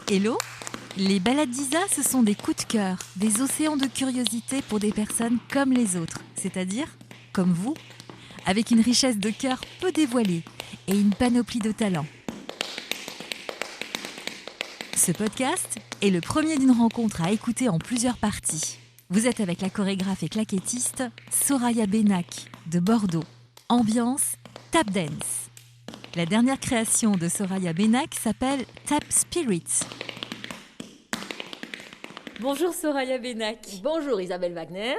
Hello! Les balades d'Isa, ce sont des coups de cœur, des océans de curiosité pour des personnes comme les autres, c'est-à-dire comme vous, avec une richesse de cœur peu dévoilée et une panoplie de talents. Ce podcast est le premier d'une rencontre à écouter en plusieurs parties. Vous êtes avec la chorégraphe et claquettiste Soraya Benak de Bordeaux. Ambiance Tap Dance. La dernière création de Soraya Benak s'appelle Tap Spirit. Bonjour Soraya Benak. Bonjour Isabelle Wagner.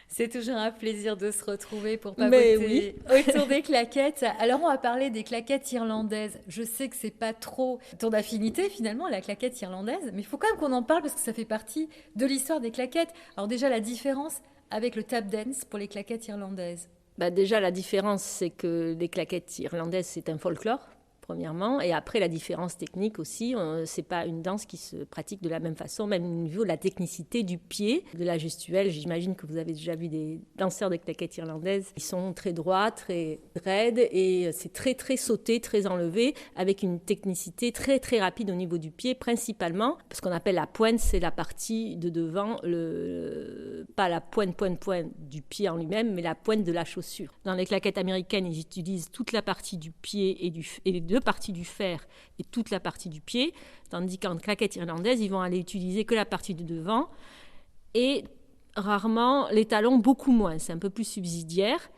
C'est toujours un plaisir de se retrouver pour papoter autour des claquettes. Alors on va parler des claquettes irlandaises. Je sais que c'est pas trop ton affinité finalement, la claquette irlandaise, mais il faut quand même qu'on en parle parce que ça fait partie de l'histoire des claquettes. Alors déjà la différence avec le tap dance pour les claquettes irlandaises. Déjà la différence c'est que les claquettes irlandaises c'est un folklore. Premièrement, et après la différence technique aussi, c'est pas une danse qui se pratique de la même façon, même au niveau de la technicité du pied, de la gestuelle. J'imagine que vous avez déjà vu des danseurs de claquettes irlandaises. Ils sont très droits, très raides et c'est très très sauté, très enlevé, avec une technicité très très rapide au niveau du pied, principalement. Ce qu'on appelle la pointe, c'est la partie de devant, pas la pointe du pied en lui-même, mais la pointe de la chaussure. Dans les claquettes américaines, ils utilisent toute la partie du pied et les deux parties du fer et toute la partie du pied, tandis qu'en claquette irlandaise, ils vont aller utiliser que la partie de devant et rarement les talons, beaucoup moins. C'est un peu plus subsidiaire.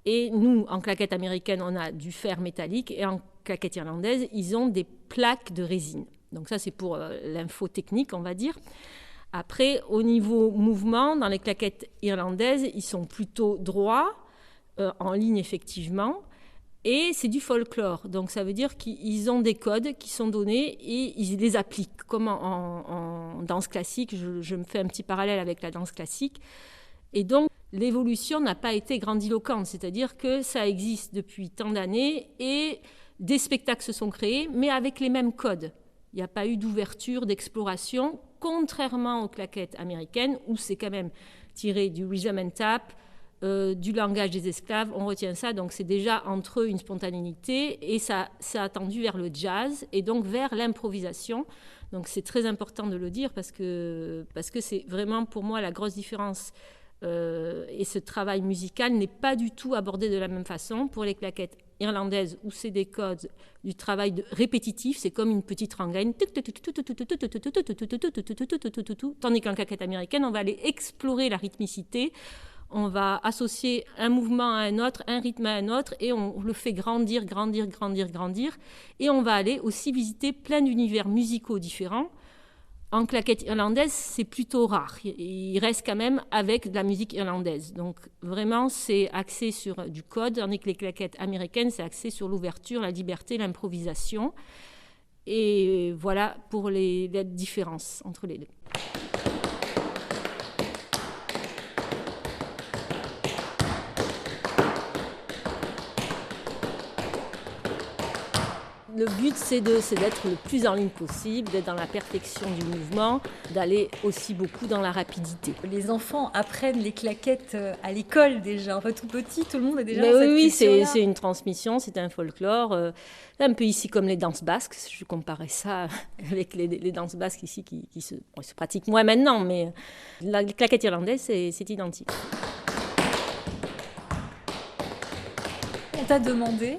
Et nous, en claquette américaine, on a du fer métallique et en claquette irlandaise, ils ont des plaques de résine. Donc ça, c'est pour l'info technique, on va dire. Après, au niveau mouvement, dans les claquettes irlandaises, ils sont plutôt droits, en ligne effectivement. Et c'est du folklore, donc ça veut dire qu'ils ont des codes qui sont donnés et ils les appliquent, comme en danse classique. Je me fais un petit parallèle avec la danse classique. Et donc, l'évolution n'a pas été grandiloquente, c'est-à-dire que ça existe depuis tant d'années et des spectacles se sont créés, mais avec les mêmes codes. Il n'y a pas eu d'ouverture, d'exploration, contrairement aux claquettes américaines, où c'est quand même tiré du rhythm and tap, du langage des esclaves, on retient ça, donc c'est déjà entre eux une spontanéité et ça a tendu vers le jazz et donc vers l'improvisation. Donc c'est très important de le dire parce que c'est vraiment pour moi la grosse différence et ce travail musical n'est pas du tout abordé de la même façon. Pour les claquettes irlandaises où c'est des codes du travail répétitif, c'est comme une petite rengaine, tandis qu'en claquette américaine, on va aller explorer la rythmicité. On va associer un mouvement à un autre, un rythme à un autre, et on le fait grandir. Et on va aller aussi visiter plein d'univers musicaux différents. En claquette irlandaise, c'est plutôt rare. Il reste quand même avec de la musique irlandaise. Donc vraiment, c'est axé sur du code, tandis que les claquettes américaines, c'est axé sur l'ouverture, la liberté, l'improvisation. Et voilà pour les différences entre les deux. Le but, c'est d'être le plus en ligne possible, d'être dans la perfection du mouvement, d'aller aussi beaucoup dans la rapidité. Les enfants apprennent les claquettes à l'école déjà, enfin tout petit, tout le monde est déjà dans cette culture-là. Oui, c'est une transmission, c'est un folklore, un peu ici comme les danses basques. Je comparais ça avec les danses basques ici qui se pratiquent moins maintenant, mais la claquette irlandaise, c'est identique. On t'a demandé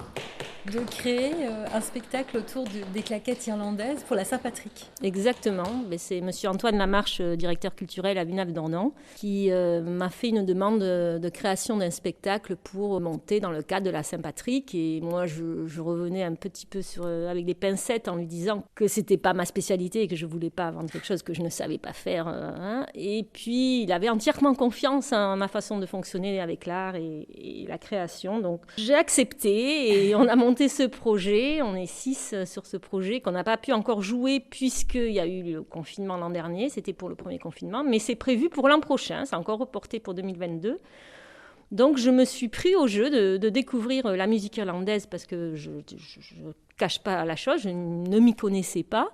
de créer un spectacle autour des claquettes irlandaises pour la Saint-Patrick. Exactement. C'est M. Antoine Lamarche, directeur culturel à Villeneuve-d'Ornon, qui m'a fait une demande de création d'un spectacle pour monter dans le cadre de la Saint-Patrick. Et moi, je revenais un petit peu avec des pincettes en lui disant que c'était pas ma spécialité et que je voulais pas vendre quelque chose que je ne savais pas faire. Et puis, il avait entièrement confiance en ma façon de fonctionner avec l'art et la création. Donc, j'ai accepté et on a monté ce projet. On est 6 sur ce projet qu'on n'a pas pu encore jouer puisqu'il y a eu le confinement l'an dernier. C'était pour le premier confinement, mais c'est prévu pour l'an prochain. C'est encore reporté pour 2022. Donc je me suis pris au jeu de découvrir la musique irlandaise parce que je ne cache pas la chose, je ne m'y connaissais pas.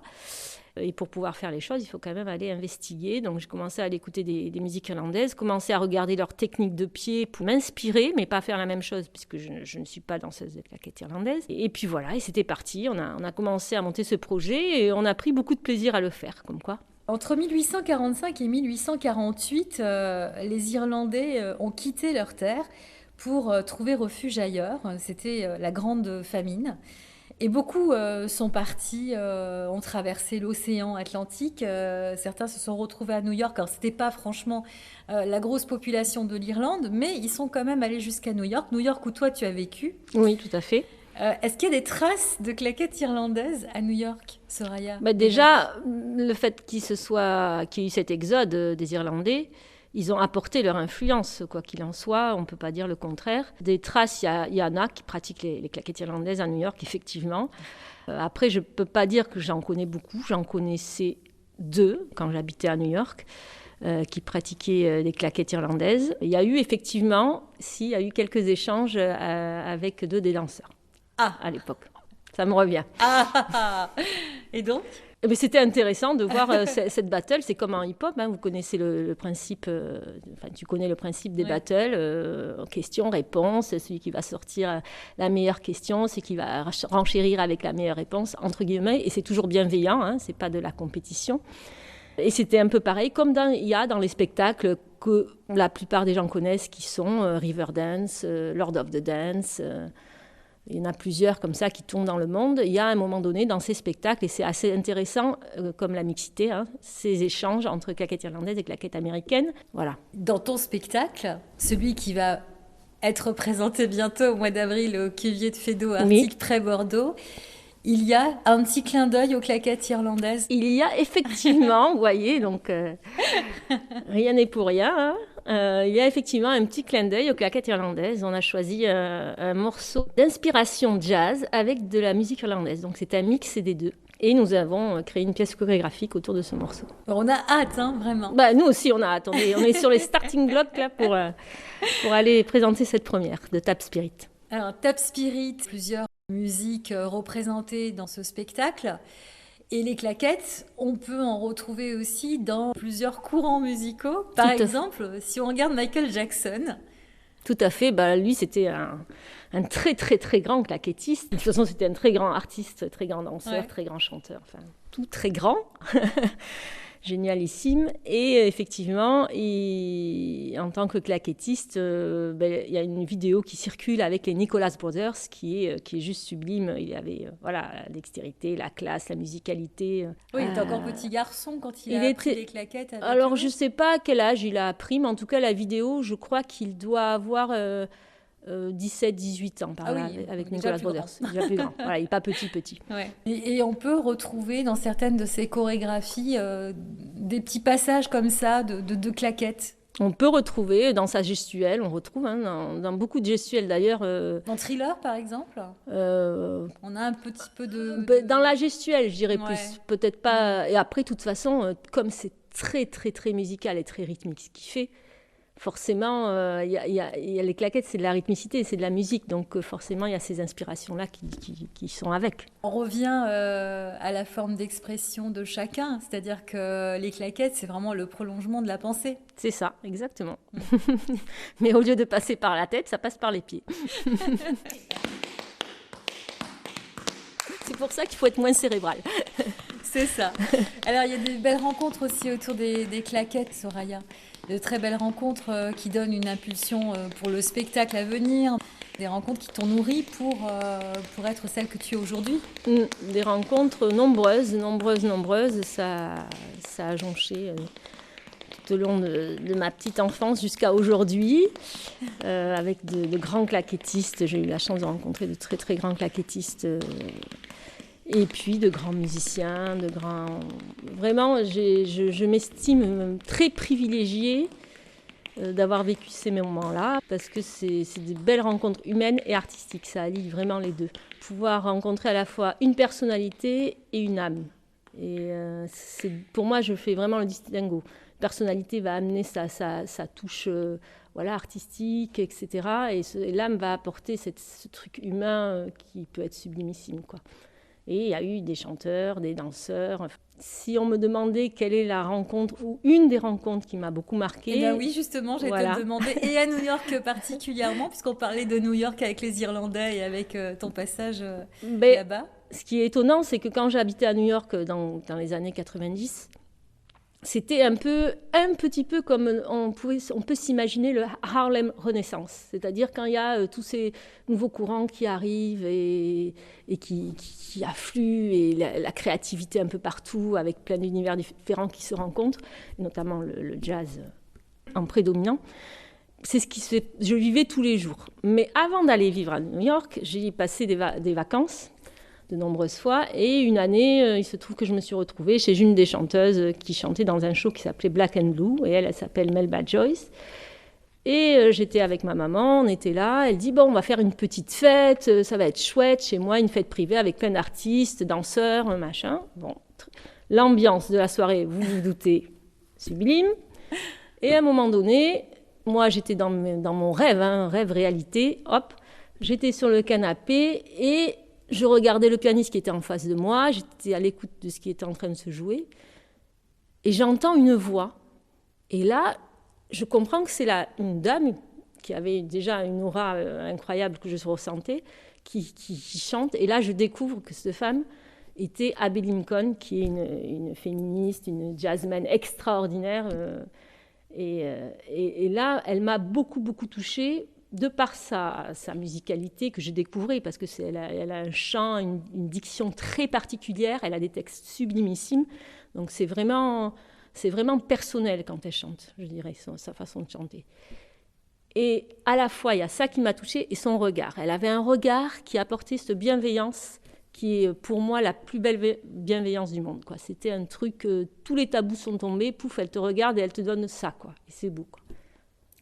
Et pour pouvoir faire les choses, il faut quand même aller investiguer. Donc, j'ai commencé à aller écouter des musiques irlandaises, commencer à regarder leurs techniques de pied pour m'inspirer, mais pas faire la même chose, puisque je ne suis pas danseuse de claquettes irlandaises. Et puis voilà, et c'était parti. On a commencé à monter ce projet et on a pris beaucoup de plaisir à le faire, comme quoi. Entre 1845 et 1848, les Irlandais ont quitté leur terre pour trouver refuge ailleurs. C'était la grande famine. Et beaucoup sont partis, ont traversé l'océan Atlantique. Certains se sont retrouvés à New York. Alors, ce n'était pas franchement la grosse population de l'Irlande, mais ils sont quand même allés jusqu'à New York. New York où toi, tu as vécu. Oui, tout à fait. Est-ce qu'il y a des traces de claquettes irlandaises à New York, Soraya? Déjà, le fait qu'il y ait eu cet exode des Irlandais, ils ont apporté leur influence, quoi qu'il en soit, on ne peut pas dire le contraire. Des traces, il y en a qui pratiquent les claquettes irlandaises à New York, effectivement. Après, je ne peux pas dire que j'en connais beaucoup. J'en connaissais 2 quand j'habitais à New York, qui pratiquaient les claquettes irlandaises. Il y a eu effectivement, il y a eu quelques échanges avec 2 des danseurs. À l'époque. Ça me revient. Et donc c'était intéressant de voir cette battle. C'est comme en hip-hop, hein, vous connaissez le principe, tu connais le principe des battles, question-réponse. Celui qui va sortir la meilleure question, c'est qui va renchérir avec la meilleure réponse, entre guillemets. Et c'est toujours bienveillant, hein, c'est pas de la compétition. Et c'était un peu pareil, comme il y a dans les spectacles que la plupart des gens connaissent, qui sont Riverdance, Lord of the Dance. Il y en a plusieurs comme ça qui tournent dans le monde. Il y a un moment donné dans ces spectacles, et c'est assez intéressant, comme la mixité, hein, ces échanges entre claquettes irlandaises et claquettes américaines. Voilà. Dans ton spectacle, celui qui va être présenté bientôt au mois d'avril au Cuvier de Feydeau, Arctique près Bordeaux, il y a un petit clin d'œil aux claquettes irlandaises. Il y a effectivement, vous voyez, donc rien n'est pour rien, hein. Il y a effectivement un petit clin d'œil aux claquettes irlandaises. On a choisi un morceau d'inspiration jazz avec de la musique irlandaise. Donc c'est un mix des 2. Et nous avons créé une pièce chorégraphique autour de ce morceau. On a hâte, hein, vraiment. Nous aussi, on a hâte. On est sur les starting blocks là, pour aller présenter cette première de Tap Spirit. Alors, Tap Spirit, plusieurs musiques représentées dans ce spectacle. Et les claquettes, on peut en retrouver aussi dans plusieurs courants musicaux. Par exemple, si on regarde Michael Jackson. Tout à fait. Lui, c'était un très, très, très grand claquettiste. De toute façon, c'était un très grand artiste, très grand danseur, très grand chanteur. Enfin, tout très grand. Génialissime. Et effectivement, en tant que claquettiste, il y a une vidéo qui circule avec les Nicholas Brothers qui est juste sublime. Il y avait la dextérité, la classe, la musicalité. Oui, il était encore petit garçon quand il a appris les claquettes. Alors, je ne sais pas à quel âge il a appris, mais en tout cas, la vidéo, je crois qu'il doit avoir 17-18 ans avec Nicholas Brothers. Déjà plus grand. Voilà, il n'est pas petit. Ouais. Et on peut retrouver dans certaines de ces chorégraphies des petits passages comme ça de claquettes. On peut retrouver dans sa gestuelle, on retrouve dans beaucoup de gestuelles d'ailleurs. Dans Thriller par exemple on a un petit peu de... Dans la gestuelle, je dirais plus. Peut-être pas. Et après, de toute façon, comme c'est très, très, très musical et très rythmique ce qu'il fait, forcément, les claquettes, c'est de la rythmicité, c'est de la musique. Donc, forcément, il y a ces inspirations-là qui sont avec. On revient à la forme d'expression de chacun. C'est-à-dire que les claquettes, c'est vraiment le prolongement de la pensée. C'est ça, exactement. Mais au lieu de passer par la tête, ça passe par les pieds. C'est pour ça qu'il faut être moins cérébral. C'est ça. Alors, il y a des belles rencontres aussi autour des claquettes, Soraya. De très belles rencontres qui donnent une impulsion pour le spectacle à venir. Des rencontres qui t'ont nourri pour être celle que tu es aujourd'hui. Des rencontres nombreuses. Ça a jonché tout au long de ma petite enfance jusqu'à aujourd'hui. Avec de grands claquettistes. J'ai eu la chance de rencontrer de très très grands claquettistes. Et puis de grands musiciens, Vraiment, je m'estime très privilégiée d'avoir vécu ces moments-là, parce que c'est des belles rencontres humaines et artistiques. Ça allie vraiment les 2. Pouvoir rencontrer à la fois une personnalité et une âme. Et pour moi, je fais vraiment le distinguo. Personnalité va amener sa touche artistique, etc. Et l'âme va apporter ce truc humain qui peut être sublimissime, quoi. Et il y a eu des chanteurs, des danseurs. Si on me demandait quelle est la rencontre ou une des rencontres qui m'a beaucoup marquée... Eh bien oui, justement, j'allais te demander, et à New York particulièrement, puisqu'on parlait de New York avec les Irlandais et avec ton passage là-bas. Ce qui est étonnant, c'est que quand j'habitais à New York dans les années 90, c'était un petit peu comme on peut s'imaginer le Harlem Renaissance. C'est-à-dire quand il y a tous ces nouveaux courants qui arrivent et qui affluent, et la créativité un peu partout, avec plein d'univers différents qui se rencontrent, notamment le jazz en prédominant. C'est ce je vivais tous les jours. Mais avant d'aller vivre à New York, j'ai passé des vacances de nombreuses fois. Et une année, il se trouve que je me suis retrouvée chez une des chanteuses qui chantait dans un show qui s'appelait Black and Blue. Et elle s'appelle Melba Joyce. Et j'étais avec ma maman, on était là. Elle dit, bon, on va faire une petite fête, ça va être chouette chez moi, une fête privée avec plein d'artistes, danseurs, machin. Bon, l'ambiance de la soirée, vous vous doutez, sublime. Et à un moment donné, moi, j'étais dans mon rêve, rêve réalité. Hop, j'étais sur le canapé et je regardais le pianiste qui était en face de moi, j'étais à l'écoute de ce qui était en train de se jouer, et j'entends une voix. Et là, je comprends que c'est une dame qui avait déjà une aura incroyable que je ressentais, qui chante. Et là, je découvre que cette femme était Abbey Lincoln, qui est une féministe, une jazzman extraordinaire. Et là, elle m'a beaucoup, beaucoup touchée, de par sa musicalité que je découvrais, parce que elle a un chant, une diction très particulière, elle a des textes sublimissimes, donc c'est vraiment personnel quand elle chante, je dirais, sa façon de chanter. Et à la fois, il y a ça qui m'a touchée et son regard. Elle avait un regard qui apportait cette bienveillance qui est pour moi la plus belle bienveillance du monde, quoi. C'était un truc, tous les tabous sont tombés, pouf, elle te regarde et elle te donne ça, quoi. Et c'est beau, quoi.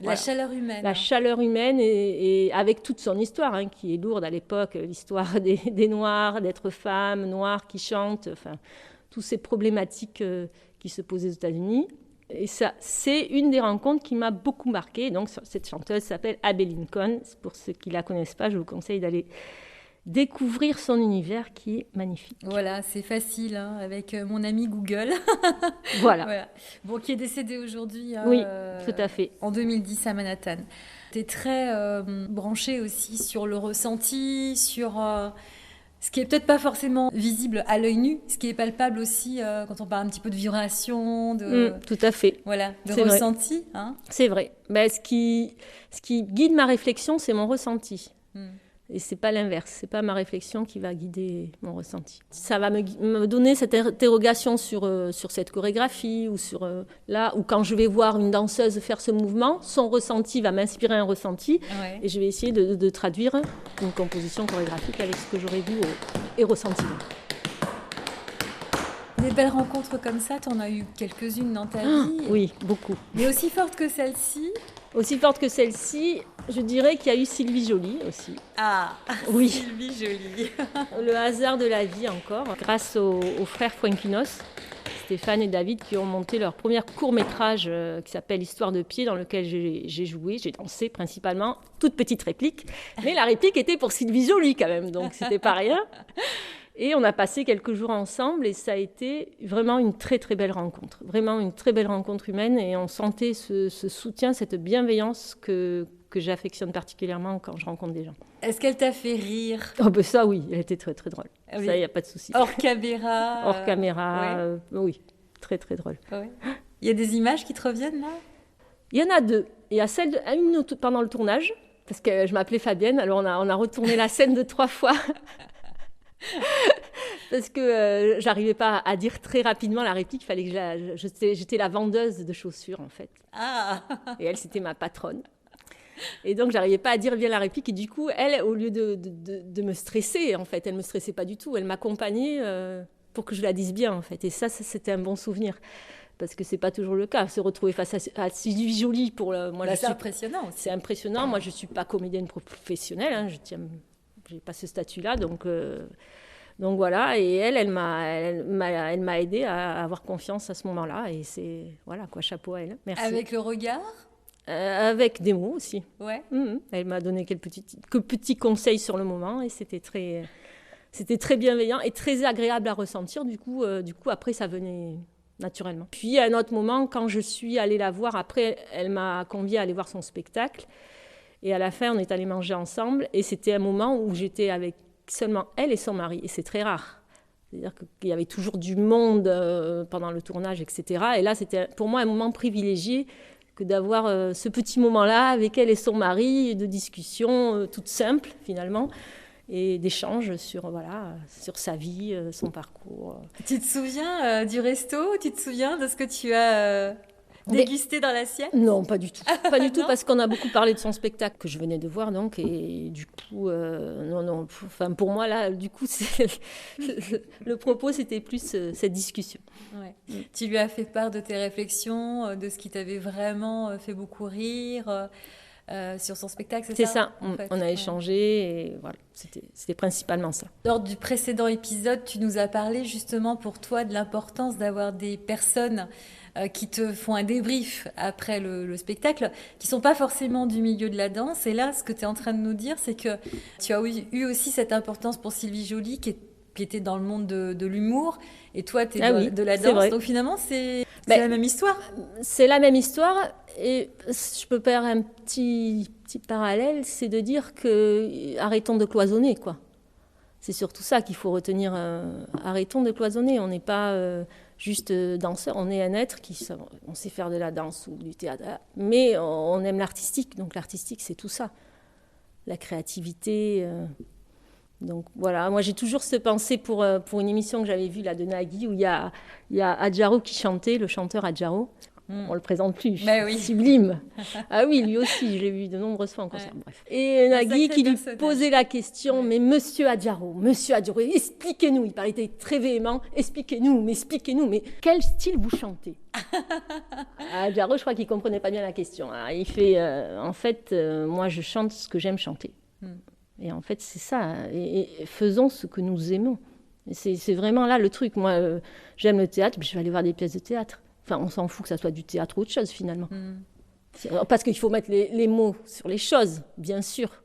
La chaleur humaine. La chaleur humaine, et avec toute son histoire, qui est lourde à l'époque, l'histoire des Noirs, d'être femme, noire qui chante, enfin, toutes ces problématiques qui se posaient aux États-Unis. Et ça, c'est une des rencontres qui m'a beaucoup marquée. Donc, cette chanteuse s'appelle Abbey Lincoln. Pour ceux qui ne la connaissent pas, je vous conseille d'aller découvrir son univers qui est magnifique. Voilà, c'est facile, avec mon ami Google. Voilà. Bon, qui est décédé aujourd'hui. Oui, tout à fait. En 2010 à Manhattan. Tu es très branché aussi sur le ressenti, sur ce qui est peut-être pas forcément visible à l'œil nu, ce qui est palpable aussi quand on parle un petit peu de vibration, tout à fait. Voilà, de ressenti. C'est vrai. Ce qui guide ma réflexion, c'est mon ressenti. Et c'est pas l'inverse, c'est pas ma réflexion qui va guider mon ressenti. Ça va me donner cette interrogation sur cette chorégraphie, ou sur là, ou quand je vais voir une danseuse faire ce mouvement, son ressenti va m'inspirer un ressenti, et je vais essayer de traduire une composition chorégraphique avec ce que j'aurais vu et ressenti. Des belles rencontres comme ça, tu en as eu quelques-unes dans ta vie. Oui, beaucoup. Mais aussi fortes que celle-ci. Aussi forte que celle-ci, je dirais qu'il y a eu Sylvie Joly aussi. Ah, oui. Sylvie Joly. Le hasard de la vie encore, grâce aux frères Fuenquinos, Stéphane et David, qui ont monté leur premier court-métrage qui s'appelle Histoire de pied, dans lequel j'ai joué, j'ai dansé principalement, toute petite réplique. Mais la réplique était pour Sylvie Joly quand même, donc c'était pas rien. Et on a passé quelques jours ensemble et ça a été vraiment une très très belle rencontre. Vraiment une très belle rencontre humaine, et on sentait ce soutien, cette bienveillance que j'affectionne particulièrement quand je rencontre des gens. Est-ce qu'elle t'a fait rire ? Ça oui, elle était très très drôle. Oui. Ça, il n'y a pas de souci. Hors caméra Hors caméra, oui, très très drôle. Ouais. Il y a des images qui te reviennent là ? Il y en a deux. Il y a une pendant le tournage, parce que je m'appelais Fabienne, alors on a retourné la scène de 3 fois. Parce que j'arrivais pas à dire très rapidement la réplique, il fallait que j'étais la vendeuse de chaussures en fait. Ah. Et elle, c'était ma patronne. Et donc j'arrivais pas à dire bien la réplique, et du coup elle, au lieu de me stresser, en fait, elle me stressait pas du tout, elle m'accompagnait pour que je la dise bien en fait. Et ça c'était un bon souvenir, parce que c'est pas toujours le cas. Se retrouver face à Sylvie Joly, c'est impressionnant aussi. C'est impressionnant. Moi je suis pas comédienne professionnelle, j'ai pas ce statut-là, donc voilà. Et elle m'a aidée à avoir confiance à ce moment-là, et c'est voilà quoi, chapeau à elle. Merci. Avec le regard, avec des mots aussi. Ouais. Elle m'a donné quelques petits conseils sur le moment, et c'était très C'était très bienveillant et très agréable à ressentir. Du coup, après, ça venait naturellement. Puis, à un autre moment, quand je suis allée la voir, après, elle m'a conviée à aller voir son spectacle. Et à la fin, on est allés manger ensemble. Et c'était un moment où j'étais avec seulement elle et son mari. Et c'est très rare. C'est-à-dire qu'il y avait toujours du monde pendant le tournage, etc. Et là, c'était pour moi un moment privilégié que d'avoir ce petit moment-là avec elle et son mari, de discussion toute simple, finalement, et d'échanges sur sa vie, son parcours. Tu te souviens du resto? Tu te souviens de ce que tu as dégusté dans l'assiette? Non, pas du tout. Pas du tout, parce qu'on a beaucoup parlé de son spectacle que je venais de voir, donc, et du coup, non. Enfin, pour moi, là, du coup, le propos, c'était plus cette discussion. Ouais. Tu lui as fait part de tes réflexions, de ce qui t'avait vraiment fait beaucoup rire sur son spectacle, c'est ça? C'est ça, on a échangé, et voilà, c'était principalement ça. Lors du précédent épisode, tu nous as parlé justement pour toi de l'importance d'avoir des personnes qui te font un débrief après le spectacle, qui ne sont pas forcément du milieu de la danse. Et là, ce que tu es en train de nous dire, c'est que tu as eu aussi cette importance pour Sylvie Joly, qui était dans le monde de l'humour, et toi, tu es de la danse. Vrai. Donc finalement, c'est la même histoire. C'est la même histoire, et je peux faire un petit parallèle, c'est de dire que arrêtons de cloisonner, quoi. C'est surtout ça qu'il faut retenir. Arrêtons de cloisonner. On n'est pas juste danseur, on est un être on sait faire de la danse ou du théâtre, mais on aime l'artistique. Donc l'artistique, c'est tout ça. La créativité. Donc voilà, moi j'ai toujours cette pensée pour une émission que j'avais vue là, de Nagui, où il y a Adjaro qui chantait, le chanteur Adjaro. On le présente plus. Oui. Sublime. Ah oui, lui aussi, je l'ai vu de nombreuses fois en concert. Ouais. Bref. Et Nagui qui lui posait la question, mais Monsieur Adjaro, expliquez-nous. Il parlait très véhément, expliquez-nous, mais quel style vous chantez? Adjaro, je crois qu'il comprenait pas bien la question. Alors, il fait, en fait, moi je chante ce que j'aime chanter. Et en fait, c'est ça. Et faisons ce que nous aimons. C'est vraiment là le truc. Moi, j'aime le théâtre, je vais aller voir des pièces de théâtre. Enfin, on s'en fout que ça soit du théâtre ou autre chose, finalement. Parce qu'il faut mettre les mots sur les choses, bien sûr.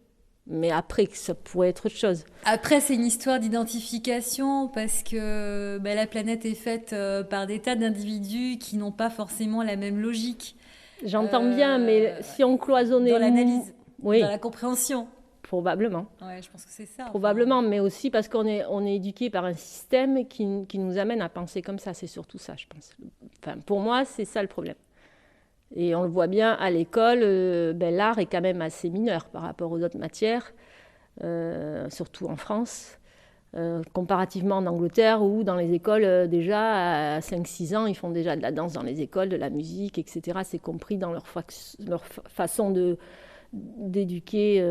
Mais après, ça pourrait être autre chose. Après, c'est une histoire d'identification, parce que la planète est faite par des tas d'individus qui n'ont pas forcément la même logique. J'entends bien, mais si on cloisonnait... Dans l'analyse, dans la compréhension. Probablement. Ouais, je pense que c'est ça. Probablement, mais aussi parce qu'on est éduqué par un système qui nous amène à penser comme ça. C'est surtout ça, je pense. Enfin, pour moi, c'est ça le problème. Et on le voit bien à l'école, l'art est quand même assez mineur par rapport aux autres matières, surtout en France, comparativement en Angleterre, où dans les écoles, déjà à 5-6 ans, ils font déjà de la danse dans les écoles, de la musique, etc. C'est compris dans leur façon d'éduquer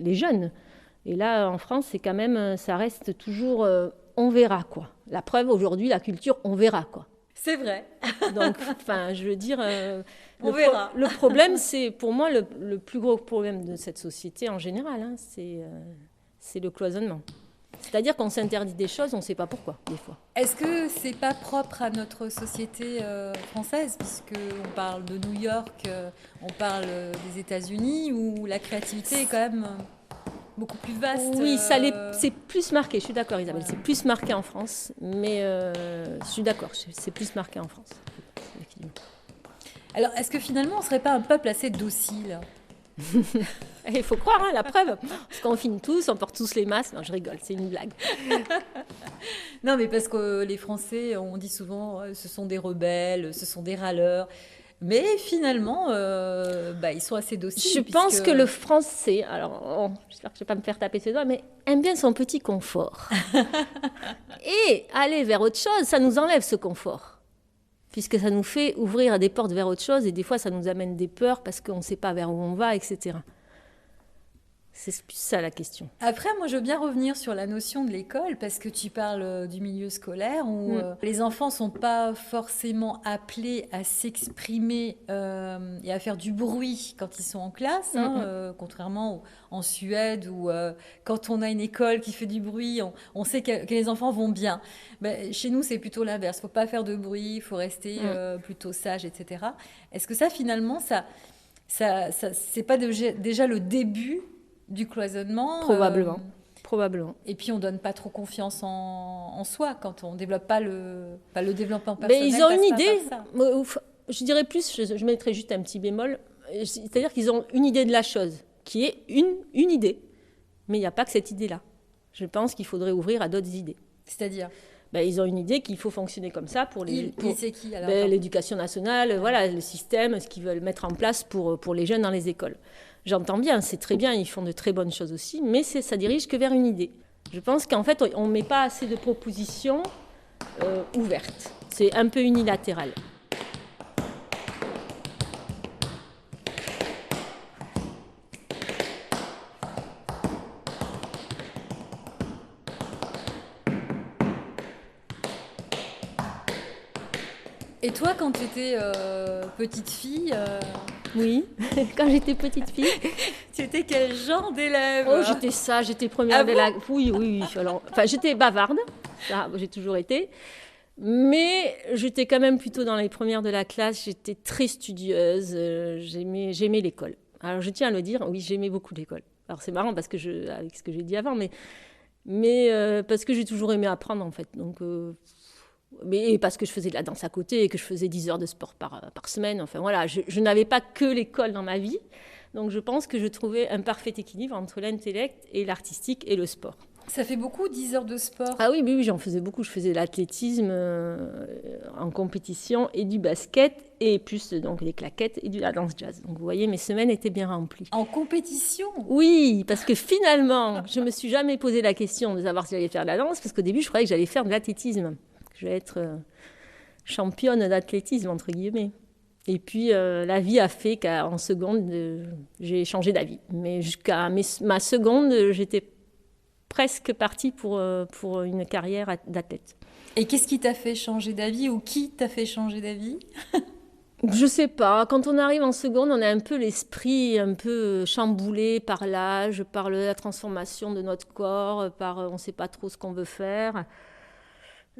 les jeunes. Et là, en France, c'est quand même, ça reste toujours, on verra, quoi. La preuve, aujourd'hui, la culture, on verra, quoi. C'est vrai. Donc, enfin, je veux dire, on verra. Le problème, c'est, pour moi, le plus gros problème de cette société en général, hein, c'est le cloisonnement. C'est-à-dire qu'on s'interdit des choses, on ne sait pas pourquoi, des fois. Est-ce que c'est pas propre à notre société française, puisqu'on parle de New York, on parle des États-Unis, où la créativité est quand même beaucoup plus vaste? Oui, c'est plus marqué, je suis d'accord Isabelle, c'est plus marqué en France, mais je suis d'accord, c'est plus marqué en France. Alors, est-ce que finalement, on ne serait pas un peuple assez docile? Il faut croire, hein, la preuve. Parce qu'on filme tous, on porte tous les masques. Non, je rigole, c'est une blague. Non, mais parce que les Français, on dit souvent, ce sont des rebelles, ce sont des râleurs. Mais finalement, ils sont assez dociles. Je pense que le Français, alors j'espère que je ne vais pas me faire taper ses doigts, mais aime bien son petit confort. Et aller vers autre chose, ça nous enlève ce confort. Puisque ça nous fait ouvrir des portes vers autre chose, et des fois ça nous amène des peurs parce qu'on ne sait pas vers où on va, etc. C'est plus ça la question. Après, moi je veux bien revenir sur la notion de l'école, parce que tu parles du milieu scolaire où les enfants ne sont pas forcément appelés à s'exprimer et à faire du bruit quand ils sont en classe, contrairement en Suède où quand on a une école qui fait du bruit, on sait que les enfants vont bien. Chez nous, c'est plutôt l'inverse. Il ne faut pas faire de bruit, il faut rester plutôt sage, etc. Est-ce que ça, finalement, ça c'est pas déjà le début du cloisonnement? Probablement. Probablement. Et puis, on ne donne pas trop confiance en soi quand on ne développe pas le développement personnel. Mais ils ont une idée. Je dirais plus, je mettrais juste un petit bémol. C'est-à-dire qu'ils ont une idée de la chose, qui est une idée. Mais il n'y a pas que cette idée-là. Je pense qu'il faudrait ouvrir à d'autres idées. C'est-à-dire ils ont une idée qu'il faut fonctionner comme ça pour les... c'est qui alors l'éducation nationale, voilà, le système, ce qu'ils veulent mettre en place pour les jeunes dans les écoles. J'entends bien, c'est très bien, ils font de très bonnes choses aussi, mais ça dirige que vers une idée. Je pense qu'en fait, on ne met pas assez de propositions ouvertes. C'est un peu unilatéral. Et toi, quand tu étais petite fille... Oui, quand j'étais petite fille. Tu étais quel genre d'élève? Oh, j'étais sage, j'étais première de la... Oui. Alors, j'étais bavarde, ça, j'ai toujours été. Mais j'étais quand même plutôt dans les premières de la classe. J'étais très studieuse, j'aimais l'école. Alors, je tiens à le dire, oui, j'aimais beaucoup l'école. Alors, c'est marrant parce que avec ce que j'ai dit avant, mais parce que j'ai toujours aimé apprendre, en fait. Donc... mais parce que je faisais de la danse à côté et que je faisais 10 heures de sport par semaine. Enfin voilà, je n'avais pas que l'école dans ma vie. Donc je pense que je trouvais un parfait équilibre entre l'intellect et l'artistique et le sport. Ça fait beaucoup, 10 heures de sport? Ah oui, j'en faisais beaucoup. Je faisais de l'athlétisme en compétition et du basket et plus donc les claquettes et de la danse jazz. Donc vous voyez, mes semaines étaient bien remplies. En compétition? Oui, parce que finalement, je ne me suis jamais posé la question de savoir si j'allais faire de la danse, parce qu'au début, je croyais que j'allais faire de l'athlétisme. Je vais être championne d'athlétisme, entre guillemets. Et puis, la vie a fait qu'en seconde, j'ai changé d'avis. Mais jusqu'à ma seconde, j'étais presque partie pour une carrière d'athlète. Et qu'est-ce qui t'a fait changer d'avis ou qui t'a fait changer d'avis? Je sais pas. Quand on arrive en seconde, on a un peu l'esprit un peu chamboulé par l'âge, par la transformation de notre corps, on ne sait pas trop ce qu'on veut faire.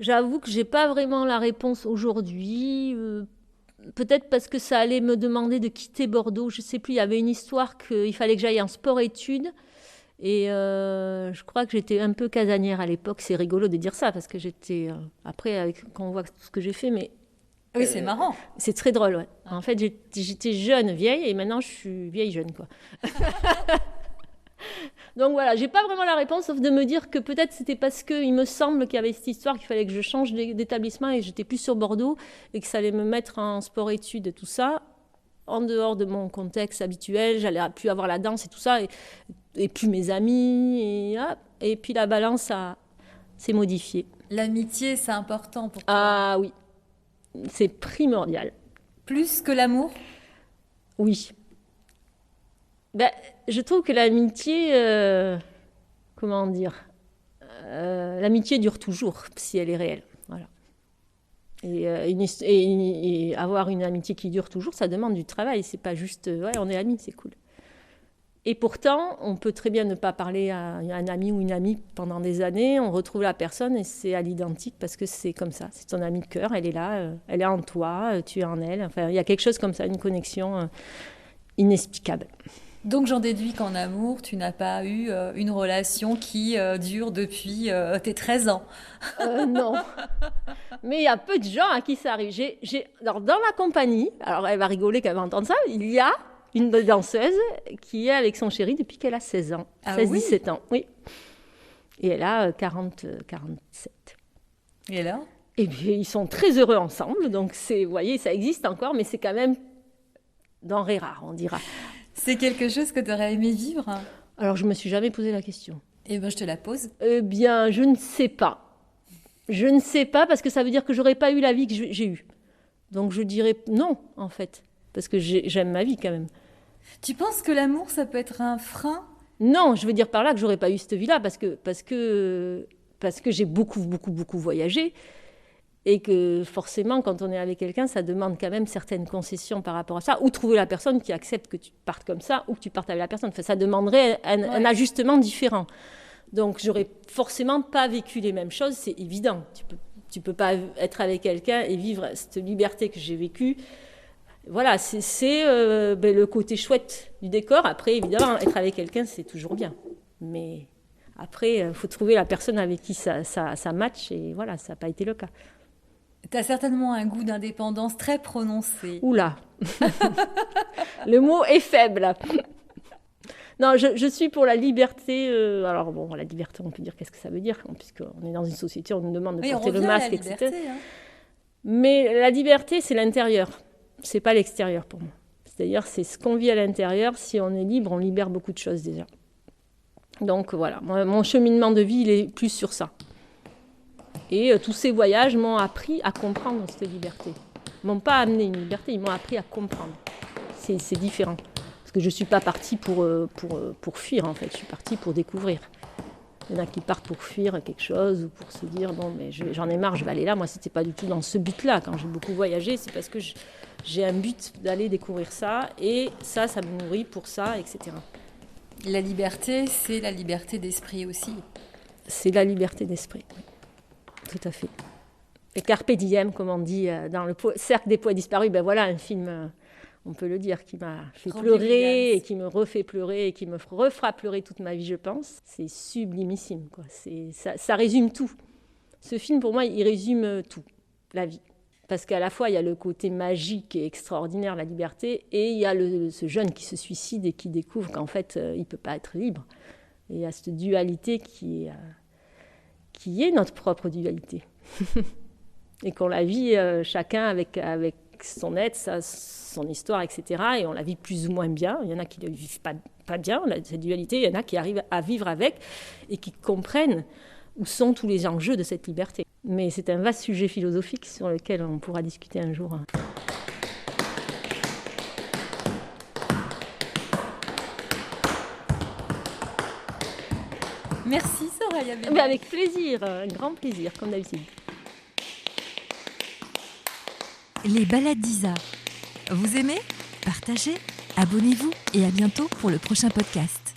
J'avoue que j'ai pas vraiment la réponse aujourd'hui. Peut-être parce que ça allait me demander de quitter Bordeaux. Je sais plus, il y avait une histoire qu'il fallait que j'aille en sport-études. Et je crois que j'étais un peu casanière à l'époque. C'est rigolo de dire ça parce que j'étais... après, quand on voit tout ce que j'ai fait, mais... Oui, c'est marrant. C'est très drôle, ouais. En fait, j'étais jeune, vieille, et maintenant je suis vieille jeune, quoi. Donc voilà, j'ai pas vraiment la réponse, sauf de me dire que peut-être c'était parce qu'il me semble qu'il y avait cette histoire qu'il fallait que je change d'établissement et que j'étais plus sur Bordeaux et que ça allait me mettre en sport-études et tout ça, en dehors de mon contexte habituel, j'allais plus avoir la danse et tout ça, et plus mes amis, et puis la balance s'est modifiée. L'amitié, c'est important pour toi? Ah oui, c'est primordial. Plus que l'amour? Oui. Je trouve que l'amitié, comment dire, l'amitié dure toujours si elle est réelle. Voilà. Et avoir une amitié qui dure toujours, ça demande du travail. C'est pas juste, ouais, on est amis, c'est cool. Et pourtant, on peut très bien ne pas parler à un ami ou une amie pendant des années. On retrouve la personne et c'est à l'identique parce que c'est comme ça. C'est ton amie de cœur, elle est là, elle est en toi, tu es en elle. Enfin, il y a quelque chose comme ça, une connexion inexplicable. Donc j'en déduis qu'en amour, tu n'as pas eu une relation qui dure depuis tes 13 ans. Non. Mais il y a peu de gens à qui ça arrive. Alors dans la compagnie, alors elle va rigoler quand elle va entendre ça, il y a une danseuse qui est avec son chéri depuis qu'elle a 16 ans. Ah 16-17 oui. ans, oui. Et elle a 47. Et là? Et puis ils sont très heureux ensemble. Donc vous voyez, ça existe encore, mais c'est quand même denrée rare, on dira. C'est quelque chose que tu aurais aimé vivre? Alors, je ne me suis jamais posé la question. Eh bien, je te la pose. Eh bien, je ne sais pas. Je ne sais pas parce que ça veut dire que je n'aurais pas eu la vie que j'ai eue. Donc, je dirais non, en fait. Parce que j'aime ma vie, quand même. Tu penses que l'amour, ça peut être un frein? Non, je veux dire par là que je n'aurais pas eu cette vie-là parce que j'ai beaucoup, beaucoup, beaucoup voyagé. Et que forcément, quand on est avec quelqu'un, ça demande quand même certaines concessions par rapport à ça. Ou trouver la personne qui accepte que tu partes comme ça ou que tu partes avec la personne. Enfin, ça demanderait un ajustement différent. Donc, j'aurais forcément pas vécu les mêmes choses, c'est évident. Tu peux pas être avec quelqu'un et vivre cette liberté que j'ai vécue. Voilà, c'est le côté chouette du décor. Après, évidemment, être avec quelqu'un, c'est toujours bien. Mais Après, il faut trouver la personne avec qui ça match, et voilà, ça n'a pas été le cas. Tu as certainement un goût d'indépendance très prononcé. Oula. Le mot est faible. Non, je suis pour la liberté. Alors bon, la liberté, on peut dire qu'est-ce que ça veut dire, puisqu'on est dans une société, on nous demande de porter le masque, liberté, etc. Hein. Mais la liberté, c'est l'intérieur. C'est pas l'extérieur pour moi. C'est-à-dire, c'est ce qu'on vit à l'intérieur. Si on est libre, on libère beaucoup de choses déjà. Donc voilà, mon cheminement de vie, il est plus sur ça. Et tous ces voyages m'ont appris à comprendre cette liberté. Ils m'ont pas amené une liberté, ils m'ont appris à comprendre. C'est différent. Parce que je ne suis pas partie pour fuir, en fait. Je suis partie pour découvrir. Il y en a qui partent pour fuir quelque chose ou pour se dire, bon, mais j'en ai marre, je vais aller là. Moi, ce n'était pas du tout dans ce but-là. Quand j'ai beaucoup voyagé, c'est parce que j'ai un but d'aller découvrir ça. Et ça me nourrit pour ça, etc. La liberté, c'est la liberté d'esprit aussi. C'est la liberté d'esprit, oui. Tout à fait. Et Carpe diem, comme on dit dans le Cercle des poètes disparus, ben voilà un film, on peut le dire, qui m'a fait pleurer et qui me refait pleurer et qui me refera pleurer toute ma vie, je pense. C'est sublimissime, quoi. Ça résume tout. Ce film, pour moi, il résume tout, la vie. Parce qu'à la fois, il y a le côté magique et extraordinaire, la liberté, et il y a ce jeune qui se suicide et qui découvre qu'en fait, il ne peut pas être libre. Et il y a cette dualité qui est notre propre dualité. Et qu'on la vit chacun avec son être, son histoire, etc. Et on la vit plus ou moins bien. Il y en a qui ne vivent pas bien, cette dualité. Il y en a qui arrivent à vivre avec et qui comprennent où sont tous les enjeux de cette liberté. Mais c'est un vaste sujet philosophique sur lequel on pourra discuter un jour. Merci Soraya Bébé. Avec plaisir, un grand plaisir, comme d'habitude. Les balades d'Isa. Vous aimez ? Partagez, abonnez-vous et à bientôt pour le prochain podcast.